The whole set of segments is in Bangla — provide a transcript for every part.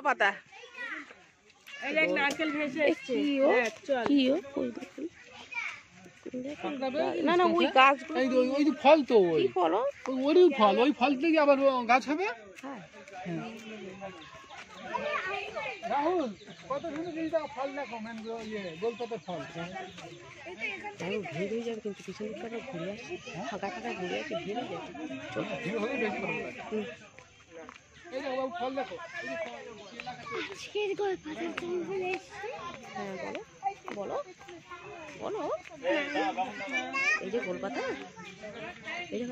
পাতা এই এক নারকেল ভেসে এসেছে কি ও কই দেখুন না না ওই গাছগুলো ওই ফল তো ওই ফল ওই ফল ওই ফল থেকে আবার গাছ হবে। হ্যাঁ রাহুল কত সুন্দর ফল দেখো গোলপাতার ফল ভিড় হয়ে যাবে কিন্তু পিছন দিকটা ঘুরে আসছে ফাঁকা ফাঁকা ঘুরে আসছে ভিড় হয়ে যাবে চলো ভিড় হলে বেশি ভালো লাগে। এই যে ফল দেখো হ্যাঁ বলো বলো বলো এই যে গোলপাতা এই যে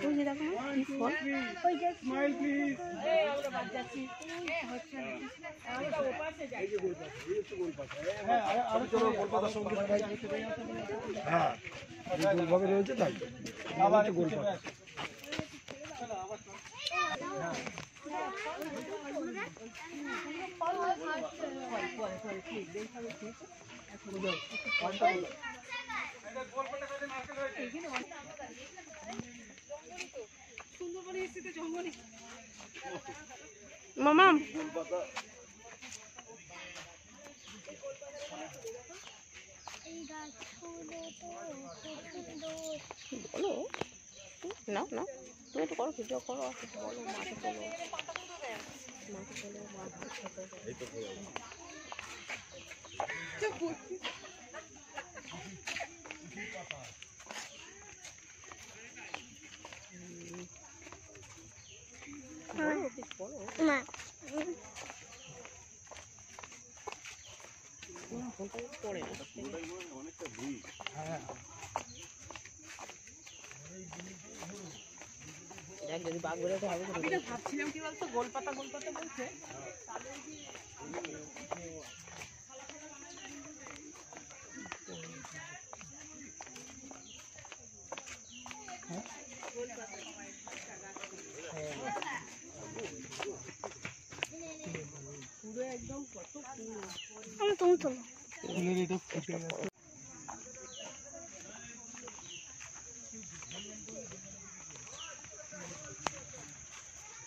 ওই যে দেখো কি ফল গোলভাবে রয়েছে তাই গোলপাতা মামা বলো না না তুমি একটু করো ভিডিও করো বলো মাঠে চলো না পড়ে না যদি বাঘ বেরোতে হবে আমি ভাবছিলাম কি বলতো গোলপাতা বলছে পুরো একদম কত ফুল তুমি তোলো ফুলের এটা ফুটে গেছে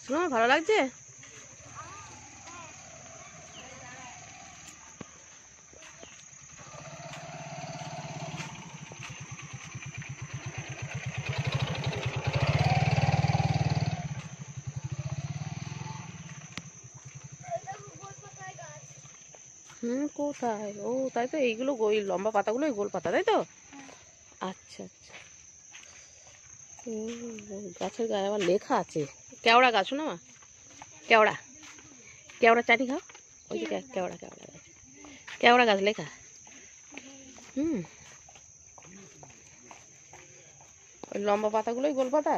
শোনো ভালো লাগছে কোথায় ও তাই তো এইগুলো ওই লম্বা পাতাগুলো ওই গোল পাতা তাই তো আচ্ছা আচ্ছা গাছের গায়ে আবার লেখা আছে কেওড়া গাছ না মা কেওড়া চাটি খাও ওই যে কেওড়া গাছ কেওড়া গাছ লেখা ওই লম্বা পাতাগুলোই গোল পাতা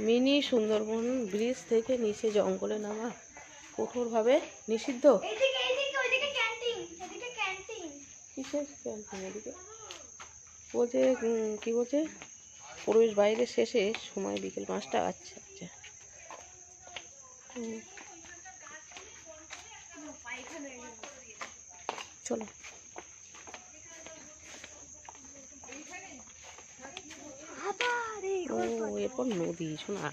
মিনি সুন্দরবন ব্রিজ থেকে নিচে জঙ্গলে নামা কঠোরভাবে নিষিদ্ধ কিসের ক্যান্টিন এদিকে বলছে কি বলছে প্রবেশ বাইরে শেষে সময় বিকেল 5টা আচ্ছা আচ্ছা চলো ও এরপর নদী শোনা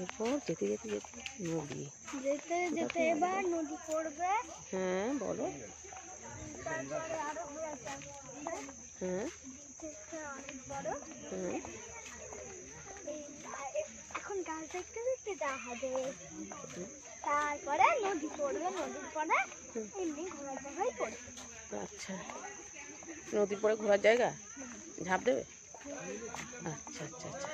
এরপর যেতে যেতে যেতে নদী যেতে যেতে এবার নদী পড়বে হ্যাঁ বলো হ্যাঁ এখন গাছ দেখতে দেখতে যাওয়া হবে তারপরে নদী পড়বে নদীর পরে এমনি ঘোরার জায়গায় পড়বে আচ্ছা নদীর পরে ঘোরার জায়গা ঝাঁপ দেবে আচ্ছা আচ্ছা আচ্ছা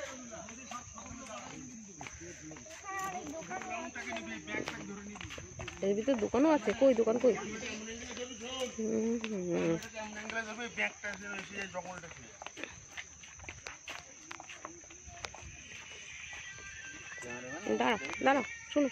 এর ভিতরে দোকানও আছে কই দোকান কই দাঁড়া দাঁড়া শুনো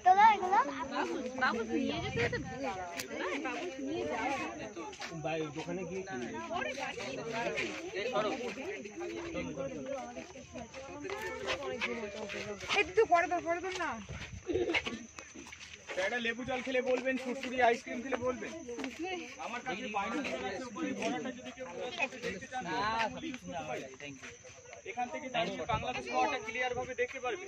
তোরা এগুলো বাবু নিয়ে যেতে ভেঙে যাবে বাবু নিয়ে যাবে দোকানে গিয়ে একটু পরে দেন না। একটা লেবু জল খেলে বলবেন, সুরসুরি আইসক্রিম খেলে বলবেন। আমার কাছে বাইরে উপরে বড়টা যদি কেউ দেখতে চান এখান থেকে দাঁড়িয়ে বাংলাদেশ হাওয়াটা ক্লিয়ার ভাবে দেখতে পারবে।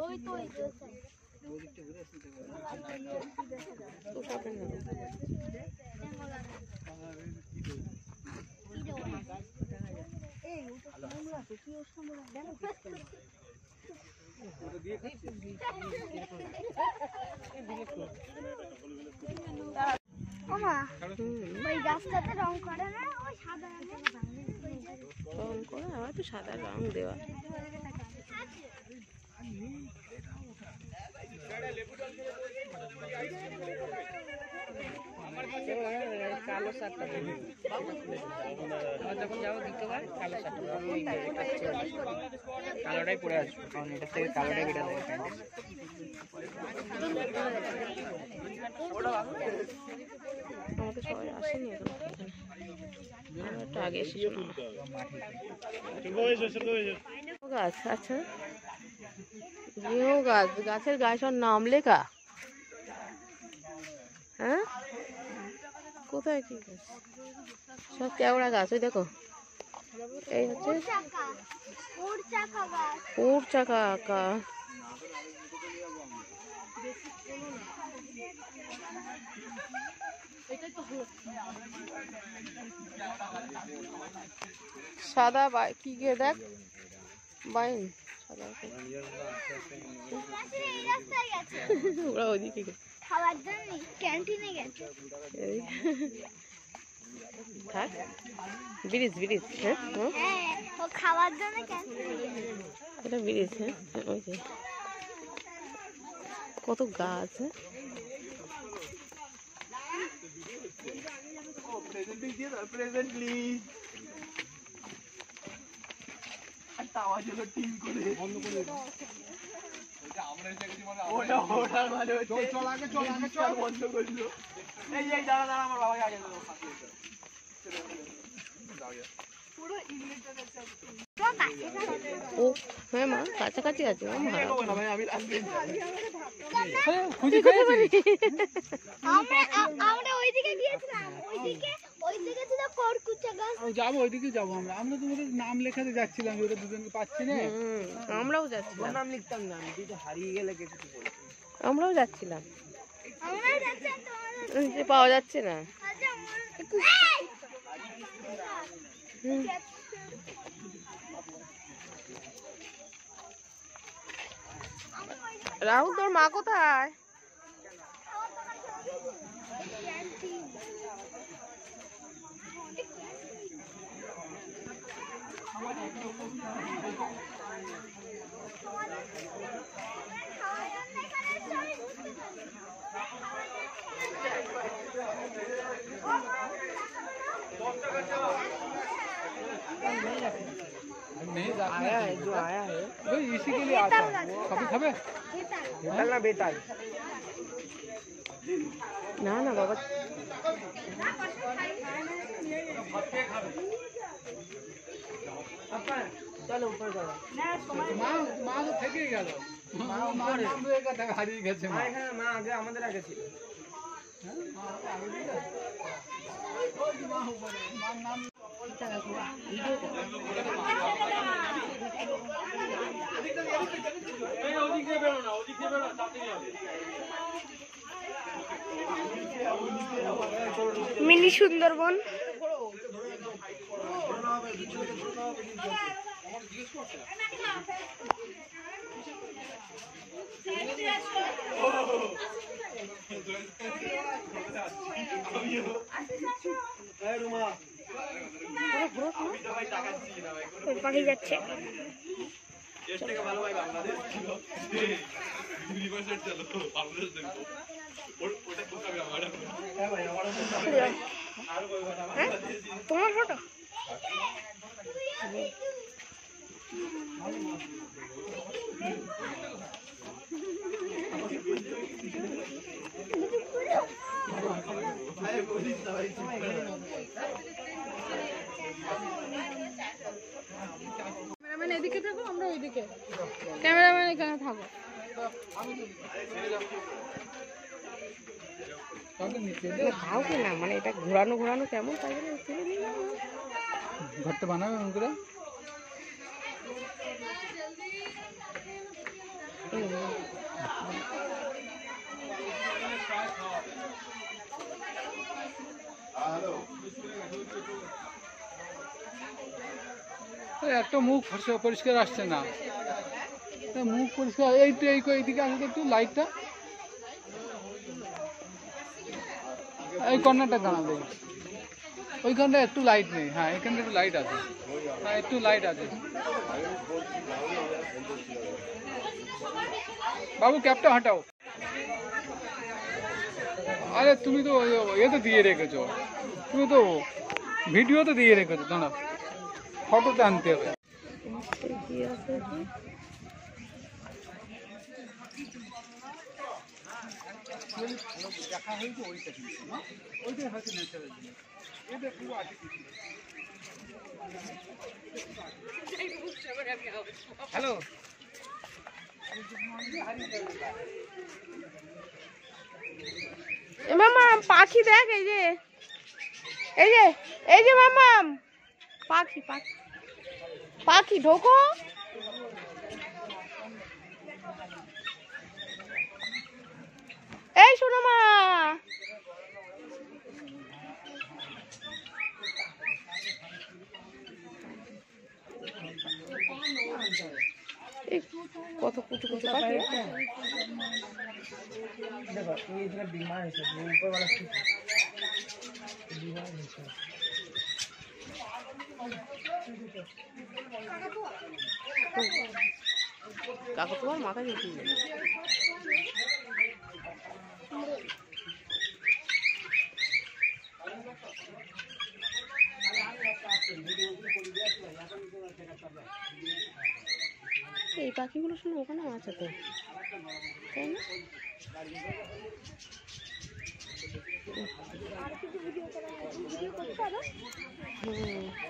ওই তো ওই গাছটাতে রং করে না, ওই সাদা রং করে আবার তো সাদা রং দেওয়া। কালো শার্টটা যখন যাবো দ্বিতীয়বার কালো শার্টটা কালোটাই পরে আসবো, কারণ এটা থেকে কালোটাই বেটা লাগে। আমাদের সবাই আসেনি এখন একটু আগে এসেছিল গাছ। আচ্ছা গৃহ গাছ, গাছের গায়ে সব নাম লেখা। হ্যাঁ কোথায় কি গাছ? সব কেওড়া গাছ। ওই দেখো এই হচ্ছে উড় চাকা আঁকা। সাদা কি গে দেখ বাইন সাদা ওরা ওইদিকে খাওয়ার জন্য ক্যান্টিনে গেছে। থাক ব্রিজ ব্রিজ। হ্যাঁ ও খাওয়ার জন্য ক্যান্টিনে গেছে। এটা ব্রিজ। হ্যাঁ ওই যে কত গাছ। Present please. আওয়াজ হলো টিম করে বন্ধ করে দাও। আমরা এসে গেছি মানে ওটা মানে চল আগে চল বন্ধ করলো। এই দাঁড়া আমার বাবাকে আগে দাও। পুরো ইংলিশে ও হ্যাঁ মা কাছাকাছি আছে। আমরা ওইদিকে গিয়েছিলাম, ওইদিকে ছিল করকুচা গাছ। যাবো ওইদিকে যাবো আমরা। আমরা তোমাদের নাম লেখাতে যাচ্ছিলাম, ওটা দুজনকে পাচ্ছি না। আমরাও যাচ্ছিলাম। নাম লিখতাম না, আমি দুটো হারিয়ে গেলে কিছু বলছি। আমরাও যাচ্ছিলাম, আমরাও যাচ্ছিলাম, পাওয়া যাচ্ছে না। রাহুল তোর মা কোথায়? आया है जो आया है वो इसी के लिए आता है। कभी खाबे बेताल ना बेताल ना ना बाबा चलो ऊपर जाओ। মা তো থেকে গেল। মা নাম ধরে কথা হারিয়ে গেছে। মা এখানে মা আগে আমাদের আগে ছিল। হ্যাঁ মা আগে ছিল। ওই মা উপরে মা নাম মিনি সুন্দরবন। পাখি যাচ্ছে। তোমার ফটো ক্যামেরাম্যান এদিকে থাকো, আমরা ওইদিকে। ক্যামেরাম্যান এখানে থাকো। কাউকে না, মানে এটা ঘোরানো ঘোরানো কেমন, তাই জন্য তুলে নিলাম। ঘরটা বানাবে এমন করে। একটা মুখ পরিষ্কার আসছে না, মুখ পরিষ্কার। এইদিকে আসলে একটু লাইটটা এই কর্নারটা দাঁড়াবে, ওইখানটা একটু লাইট নেই। হ্যাঁ এখানটা একটু লাইট আছে, হ্যাঁ একটু লাইট আছে। বাবু ক্যাপটা হাঁটাও। আরে তুমি তো ইয়েতে দিয়ে রেখেছো, তুমি তো ভিডিওতে দিয়ে রেখেছো, দাঁড়া ফটোতে আনতে হবে। দেখা হয়েছে ওইটা কিন্তু না, ওইটাই হয়তো ন্যাচারাল জিনিস, এটা পুরো আর্টিফিশিয়াল। হ্যালো মামাম পাখি দেখ, এই যে এই যে এই যে মামাম পাখি, পাখি পাখি ঢোকো। এই শোনো মা, কত কুচু কুচু পাখি। দেখো এইখানে বিমান এসে উপরওয়ালা কি বিমান এসে কাকতুয়ার মাথায় উঠে যায়। এই পাখিগুলো শুনে ওখানে আছে তো, তাই না?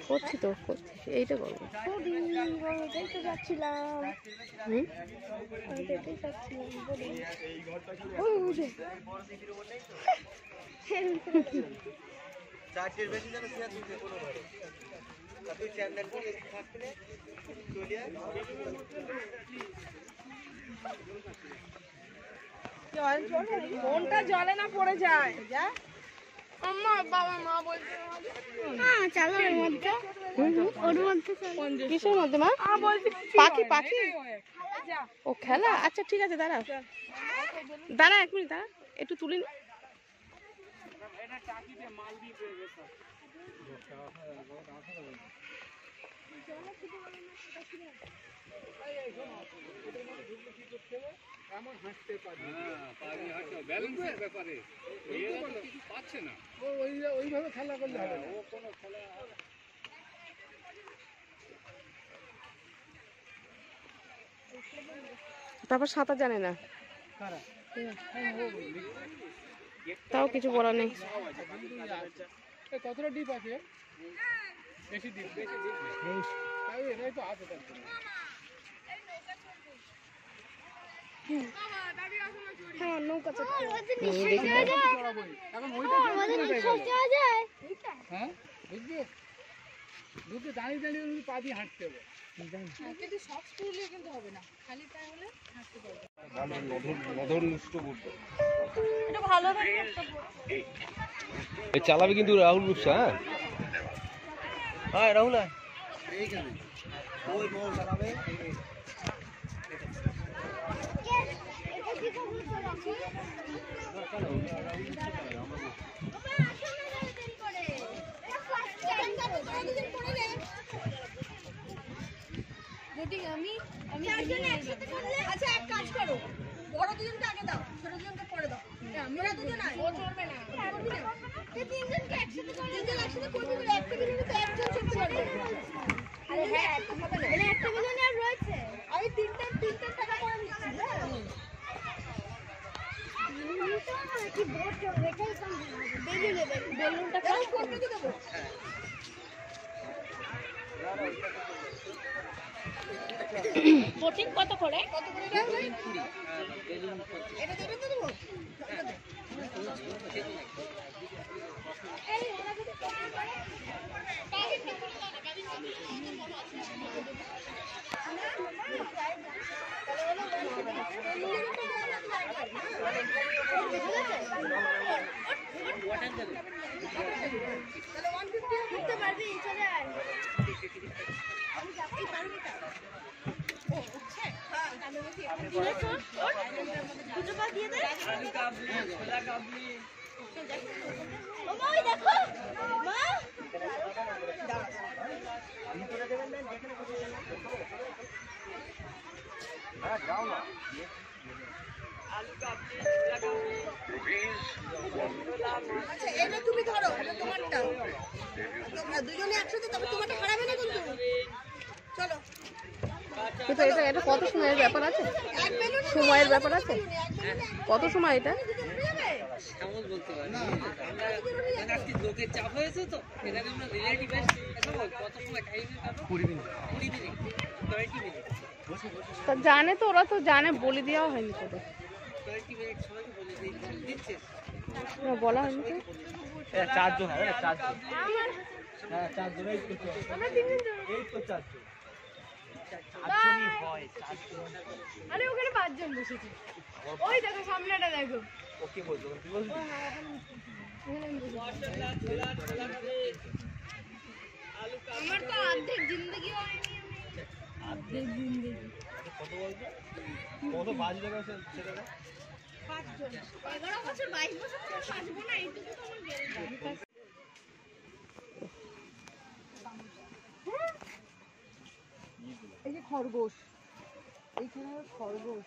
করছি তো, করছি, এইটা করবো। যাচ্ছিলাম চারটের বেশি যেন শেয়ার দিতে কোনো ঘরে তুই চ্যানেল করে থাকলে চলে মনটা জলে না পড়ে যায়। যা বাবা মা বলছে চালো ওর মধ্যে, ওর মধ্যে কিসের মধ্যে মা? পাখি, পাখি ও খেলা। আচ্ছা ঠিক আছে, দাঁড়া দাঁড়া, এক মিনিট দাঁড়া, একটু তুলে নি। এমন হাঁটতে পারি, ব্যালেন্সের ব্যাপারে কিছু পাচ্ছে না, ওইভাবে খেলা করলে হবে না। ও কোনো খেলা তারপর সাঁতার জানে না, তাও কিছু বলার নেই। কতটা ডিপ আছে? বেশি ডিপ, বেশি ডিপ এটাই তো আছে। হ্যাঁ নৌকা চড়তে এখন ওইটা যায়। হ্যাঁ বুঝবে, দুটো দাঁড়িয়ে দাঁড়িয়ে পা দিয়ে হাঁটতে হবে। চালাবে কিন্তু রাহুল বুঝছা। হ্যাঁ রাহুল এইখানে ওই বল চালাবে। আমি চারজনে একসাথে করলে আচ্ছা এক কাজ করো বড় দুজনকে আগে দাও ছোট দুজনকে পরে দাও আমরা দুজন আই ও চলবে না তিনজনকে একসাথে করলে তিনজন একসাথে করবি বলে একটা বিরিয়ানি তো একজন করতে পারবে আরে হ্যাঁ মানে একটা বিরিয়ানি আর রয়েছে আমি তিনটা টাকা করে নিচ্ছি হ্যাঁ কি বোর্ড চলবে এটাই কম বেলুনটা কম করতে কি দেবো বোটিং কত করে? এটা দেবে তো দেবো পারবি চলে আয় আচ্ছা এটা তুমি ধরো এটা তোমারটা তোমরা দুজনে একসাথে তবে তোমারটা হারাবে না কিন্তু চলো কিন্তু এটা কত সময়ের ব্যাপার আছে? সময়ের ব্যাপার আছে? কত সময় এটা? বলতে পারি আমরা আজকে লোকের চাপ হয়েছে তো এখানে আমরা রিলেটিভ কত সময় টাইম 20 মিনিট 20 মিনিট তা জানে তো ওরা তো জানে বলে দেওয়া হয়নি তো 20 মিনিট সবাইকে বলে দিচ্ছে বলা হয়নি তো চারজন হবে চারজন হ্যাঁ চারজন এই তো চারজন আরে ওখানে 5 জন বসেছে ওই দেখো সামনেটা দেখো ওকে বলছো তুই বলছিস আমার তো অর্ধেক জিন্দগি হয়নি অর্ধেক জিন্দগি কত বলছো কত বাজে গেছে সেটা 5 জন 11 বছর 22 বছর তো সাজবো না এইটুকু তো আমার বেড়ে এই যে খরগোশ এইখানে খরগোশ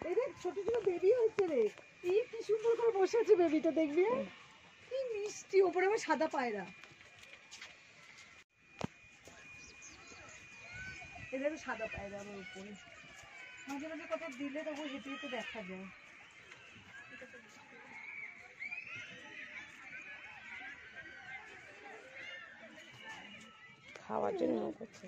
এই দেখ ছোট ছোট বেবি হয়েছে রে এই কি সুন্দর করে বসে আছে বেবিটা দেখবি কি মিষ্টি ওপরে আমার সাদা পায়রা এদের সাদা পায়রা আমার উপরে মাঝে মাঝে কোথাও দিলে তবু হেঁটে হেঁটে দেখা যায় খাওয়ার জন্য করছে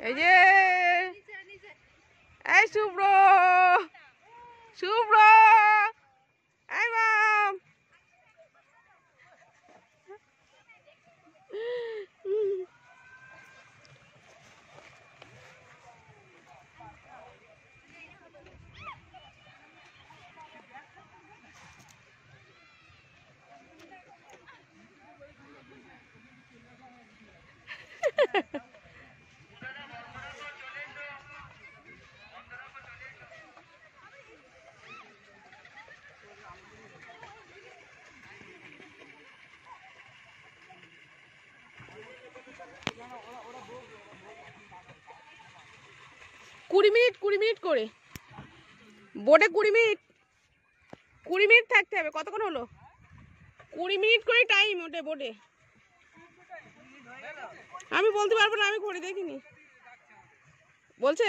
এই যে এই শুভ্র শুভ্র এই মাম কুড়ি মিনিট করে বোটে 20 মিনিট থাকতে হবে। কতক্ষণ হলো? 20 মিনিট করে টাইম ওঠে বোটে। আমি বলতে পারবো না, আমি ঘড়ি দেখিনি। বলছে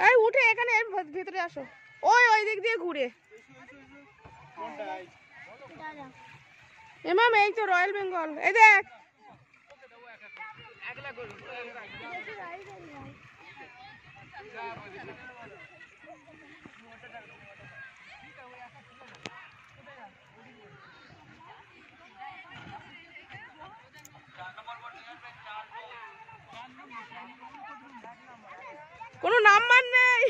এই উঠে এখানে ভেতরে আসো, ওই দিক দিয়ে ঘুরে। এমাম এই তো রয়্যাল বেঙ্গল, এই দেখ। কোনো নাম্বার নেই।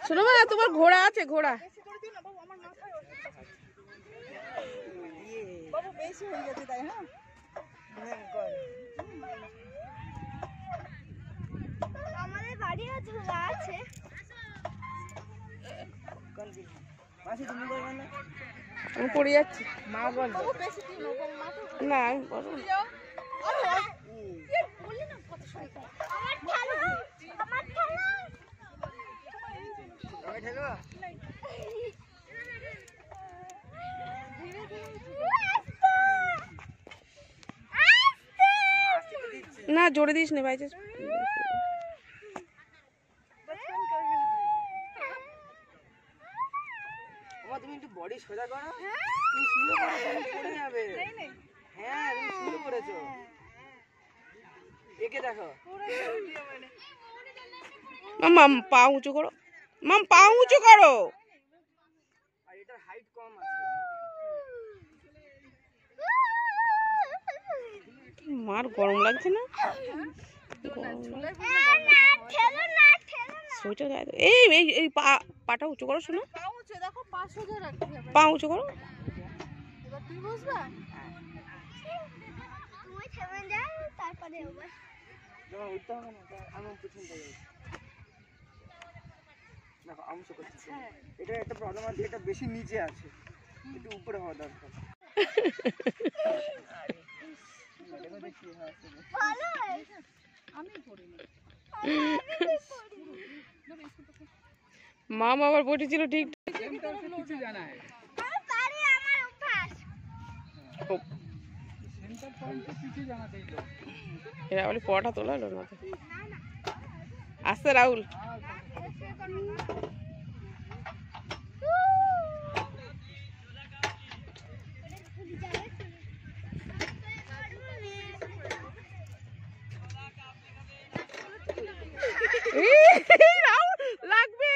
শোনো মা, তোমার ঘোড়া আছে, ঘোড়া। আমাদের বাড়ি আছে, আমি পড়ে যাচ্ছি। মা বলবো না, আমি বলবো না, জোরে দিস না ভাই। তুমি একটু বডি সোজা করো, তুমি শুয়ে পড়ে যাবে। হ্যাঁ তুমি শুয়ে পড়েছো, একে দেখো। মাম পা উঁচু করো, মাম পা উঁচু করো। আর এটার হাইট কম আছে। মার গরম লাগছে না? সোয়েটার গায়ে এই এই পাটা উঁচু করো। শোনো, পা উঁচু করো। এটা একটা প্রবলেম আছে, এটা বেশি নিচে আছে, একটু উপরে হওয়া দরকার। মাম আবার বসেছিল ঠিক। এরা বলে পড়াটা তোলা হলো না। আসছে রাহুল। রাহুল লাগবে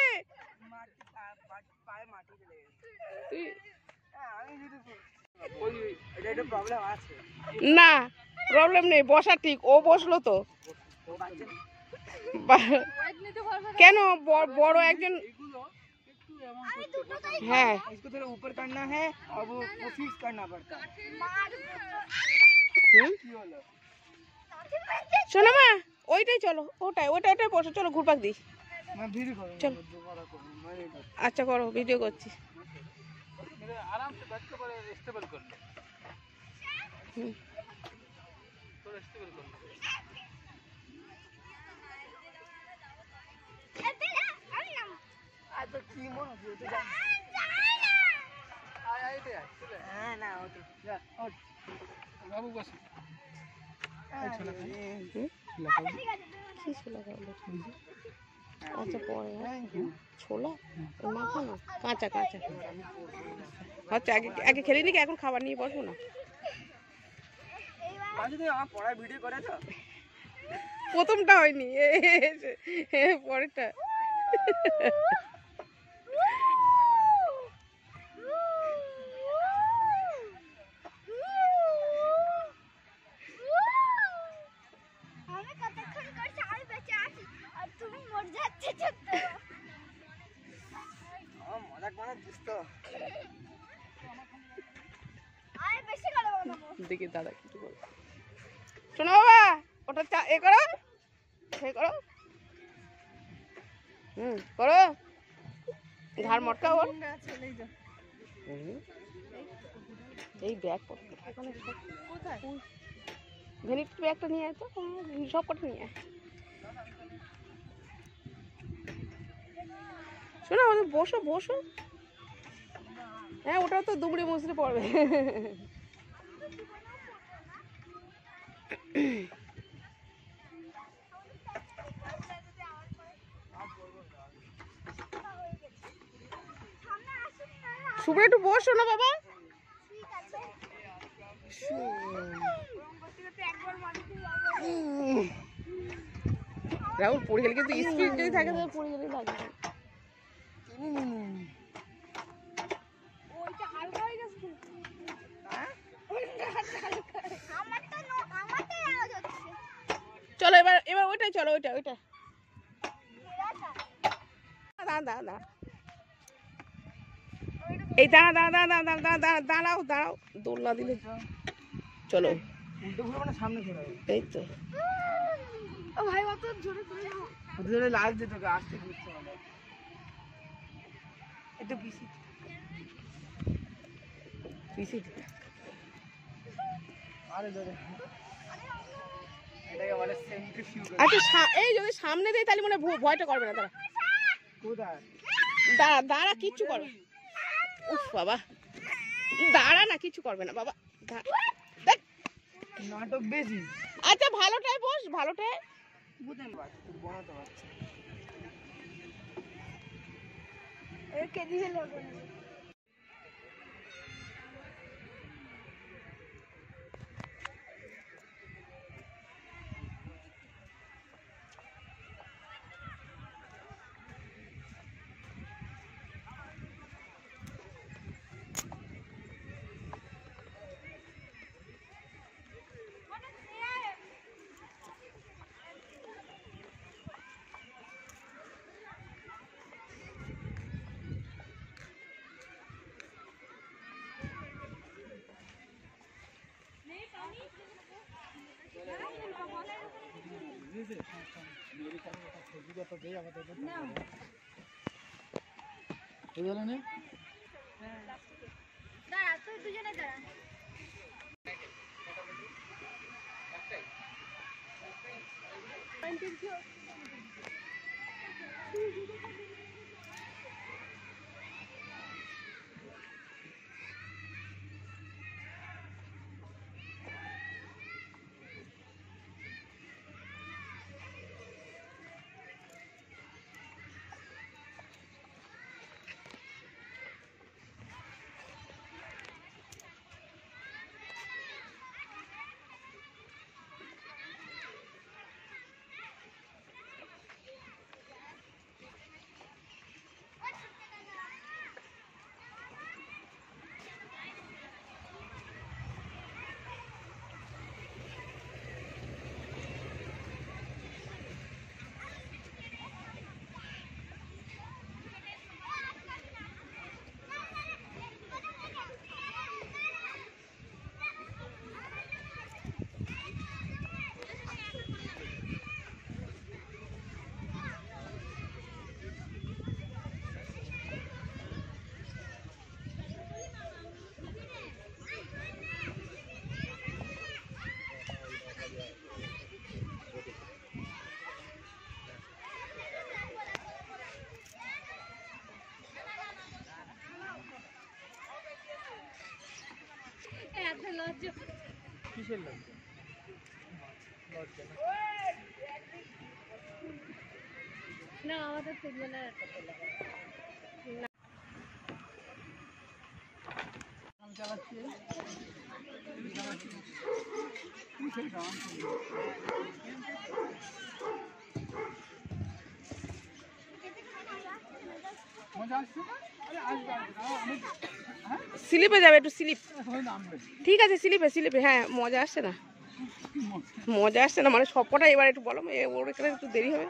না, প্রবলেম নেই, বসা ঠিক। ও বসলো তো। কেন বড় একজন, হ্যাঁ ऊपर करना है और वो फिक्स करना पड़ता है। শোনো মা, ওইটাই চলো, ওটাই ওটাই ওটাই বসো, চলো ঘুরপাক দিই। मैं वीडियो करूंगा चल। दोबारा करूंगा मैं नहीं करता। আচ্ছা করো, ভিডিও করছি। मेरे आराम से बैठ के बड़े स्टेबल कर लो হুম। थोड़ा स्टेबल कर लो आज की मन हो तो जा आय आय ते चले हां ना हो तो जा और बाबू बस चलो কি ছোলা খাওয়ালো? আচ্ছা পরে ছোলা মাখানো কাঁচা কাঁচা। আচ্ছা আগে আগে খেলে নি, এখন খাবার নিয়ে বসবো না। आज तो आप पढ़ाई वीडियो करे तो প্রথমটা হয়নি, পরেরটা। আমি কতক্ষণ করছি আমি বেঁচে আছি আর তুমি মরে যাচ্ছে ছোট্ট। मजाक माना दोस्तो আয় বেশি করে বানাবো। দেখি দাদা কিছু বল। শোনো বাবা, ওটা এ করো, এ করো, করো, ঘাড় মটকা ওর। এই ব্যাগ কোথায়? ভ্যানিটি ব্যাগটা নিয়ে আয় তো, সব কটা নিয়ে আয়। শোনো ওদের বসো বসো। হ্যাঁ ওটা তো দুবড়ি মুসড়ি পড়বে। শুভ্র একটু বসো না বাবা। ঠিক আছে রাহুল পড়ে গেলে কিন্তু স্পিড যদি থাকে তাহলে পড়ে গেলে লাগবে। ওইটা হালকা হয়ে গেছে আমারটা আওয়াজ হচ্ছে চলো এবার এবার ওইটাই চলো, ওইটা ওইটা। দাঁড়া দাঁড়া দাঁড়া, এই দাঁড়া দাঁড়া দাঁড়া দাঁড়া দাঁড়া দাঁড়া দাঁড়াও দাঁড়াও, দৌড় না দিলে। চলো उल्टे घुरो মানে সামনে ঘোরা এই তো। ও ভাই অত জোরে করে না ওদের জন্য লাল যেতে হবে আস্তে ঘুরতে হবে একটু পিছি পিসি আরে ধরে এটাকে বলে সেন্ট্রিফিউজ আচ্ছা এই যদি সামনে দেয় তাহলে মনে হয় ভয়টা করবে না। দাঁড়া কোথায় দাঁড়া দাঁড়া, কিচ্ছু করবে। উফ বাবা, দাঁড়া না, কিচ্ছু করবে না বাবা। দেখ নাটক বেশি আচ্ছা ভালোটাই বস, ভালোটাই। বুঝেন বাচ্চা তুই বানাতে পারছিস একে দিয়ে লাগবে দাঁড়া তুই দুজনে দাঁড়া কিসের লজ্জা? লজ্জা না আমাদের তিনজনের আমি চালাচ্ছি কিসের গান? মজা আসছে না? আরে আসবে আসবে না, আমি হ্যাঁ স্লিপে যাবে, একটু স্লিপ। এখন নামবে। ঠিক আছে স্লিপে স্লিপে, হ্যাঁ মজা আসছে না, মজা আসছে না মানে সবকটা এবার একটু বলো, ওর এখানে একটু দেরি হবে।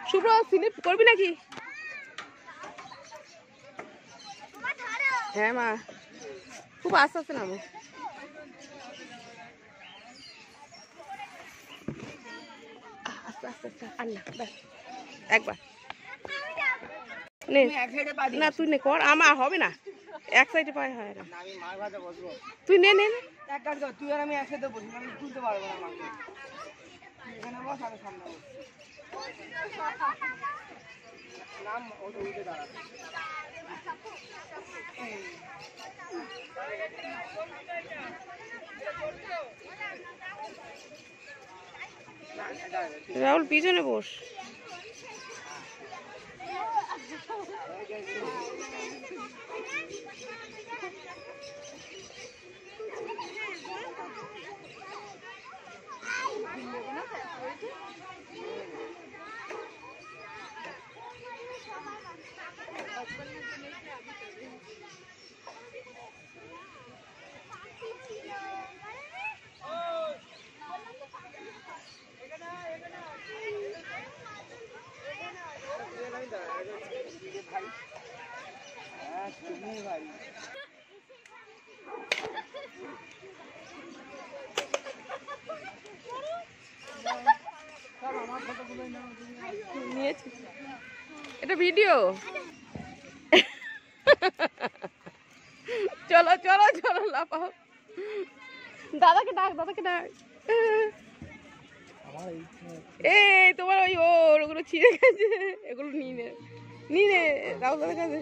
শুভ্র স্লিপ করবি নাকি? হ্যাঁ মা, খুব আস্তে আস্তে নামো। আস্তে আস্তে আস্তে, আর না ব্যাস একবার নে। না তুই নে কর, আমার হবে না, এক সাইডে পায়ে হয় না। আমি মার ভাতে বসবো। তুই নে নে নে। এক কাজ কর, তুই আর আমি একসাথে বসি, আমি তুলতে পারবো না মাকে। এখানে বস, আমি সামনে বস। নাম ওটা উঠে দাঁড়া। রাহুল পিছনে বস। নিয়েছি এটা ভিডিও। চলো চলো চলো লাফাও। দাদাকে ডাক, দাদাকে ডাক। এই তোমার ওই ওগুলো ছিঁড়ে গেছে, এগুলো নিয়ে নে, নিয়ে নে, দাও দাদার কাছে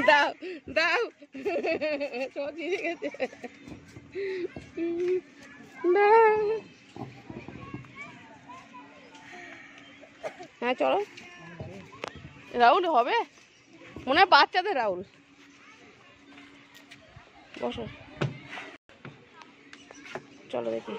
দাও দাও, সব ছিঁড়ে গেছে দাও। হ্যাঁ চলো। রাহুল হবে মনে হয় বাচ্চাদের, রাহুল বসো চলো দেখি।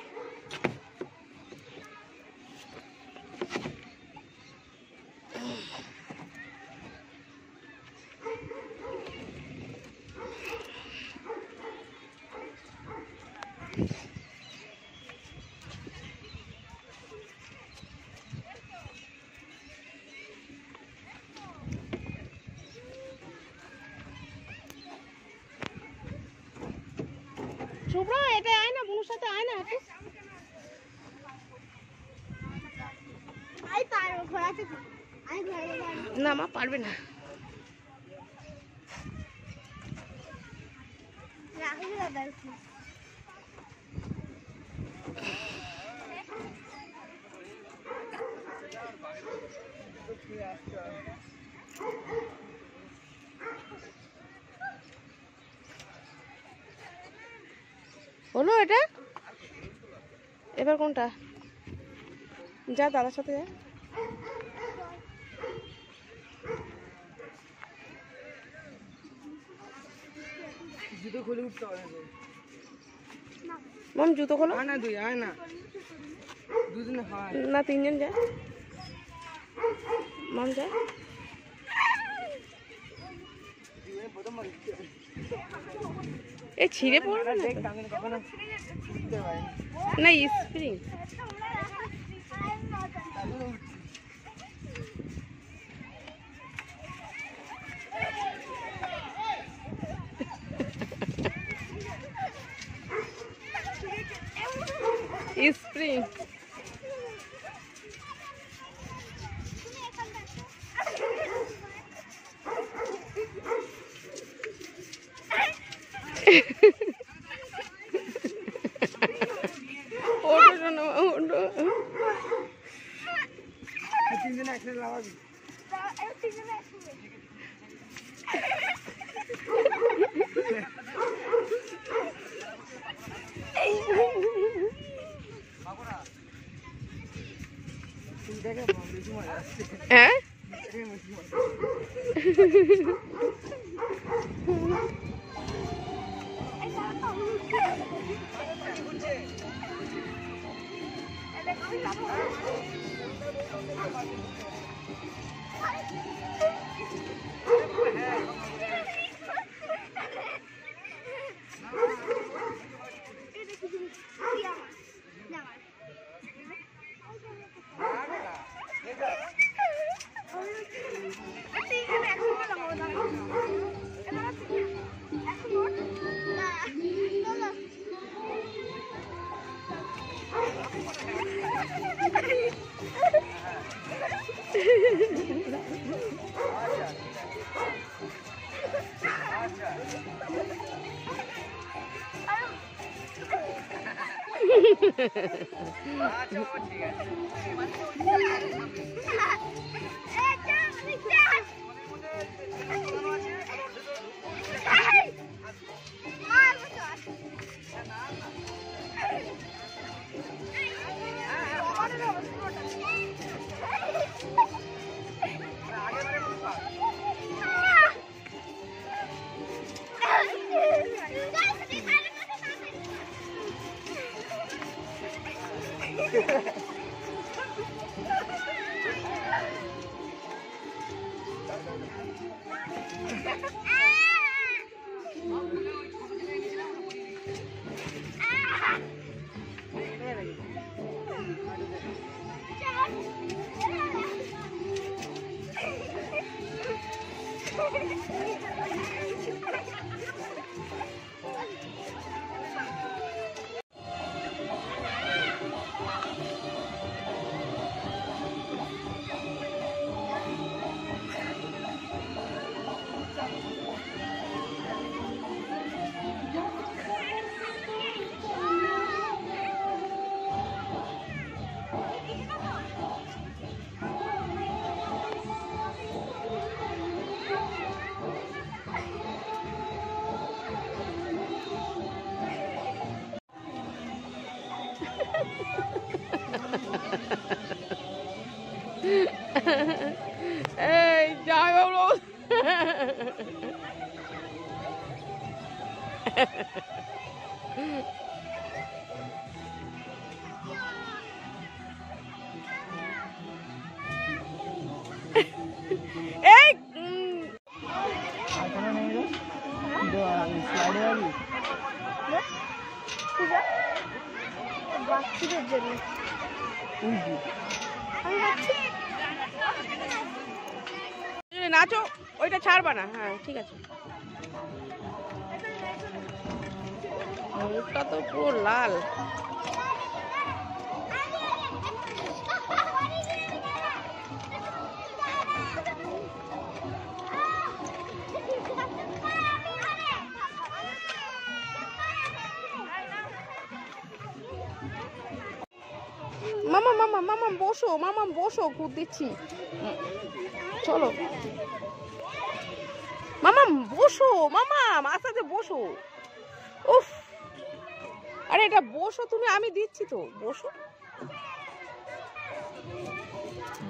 শুভ্র এটা আয় না, বোনের সাথে আয় না। না মা পারবে না। হলো এটা, এবার কোনটা? যা দাদার সাথে যা। জুতো খুলে উঠতে হবে মাম জুতো খোলো। না, দুই আয় না, দুজনে হয় না তিনজন যা, মাম যা। এ ছিঁড়ে পড়বে না তো? আমি কখনো উঠতে পারিনি। না স্প্রিং। স্প্রিং ওঠো না ওঠো। তিনজনে একসাথে লাগাবি। হ্যাঁ এই যাই বাবু এই বাচ্চাদের জন্য নাচো, ওইটা ছাড়বা না। হ্যাঁ ঠিক আছে। মুখটা তো পুরো লাল। মামা মামা মামা বসো, মামা বসো, কুদ দিচ্ছি। চলো মামা বসো, মামা আস্তে আস্তে বসো। উফ, আরে এটা বসো তুমি, আমি দিচ্ছি তো। বসো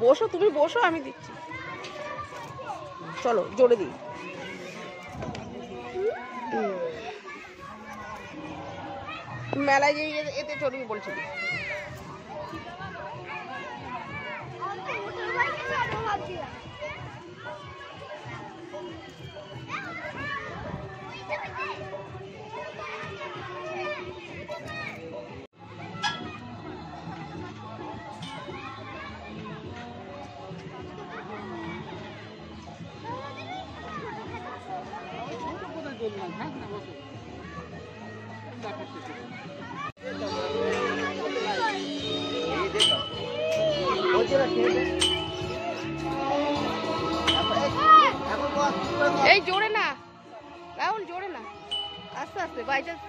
বসো, তুমি বসো, আমি দিচ্ছি। চলো জোরে দিই। মেলায় যে এতে চড়বি বলছিলি। এই জোরে না রাহুল, জোরে না, আস্তে আস্তে, বাই চান্স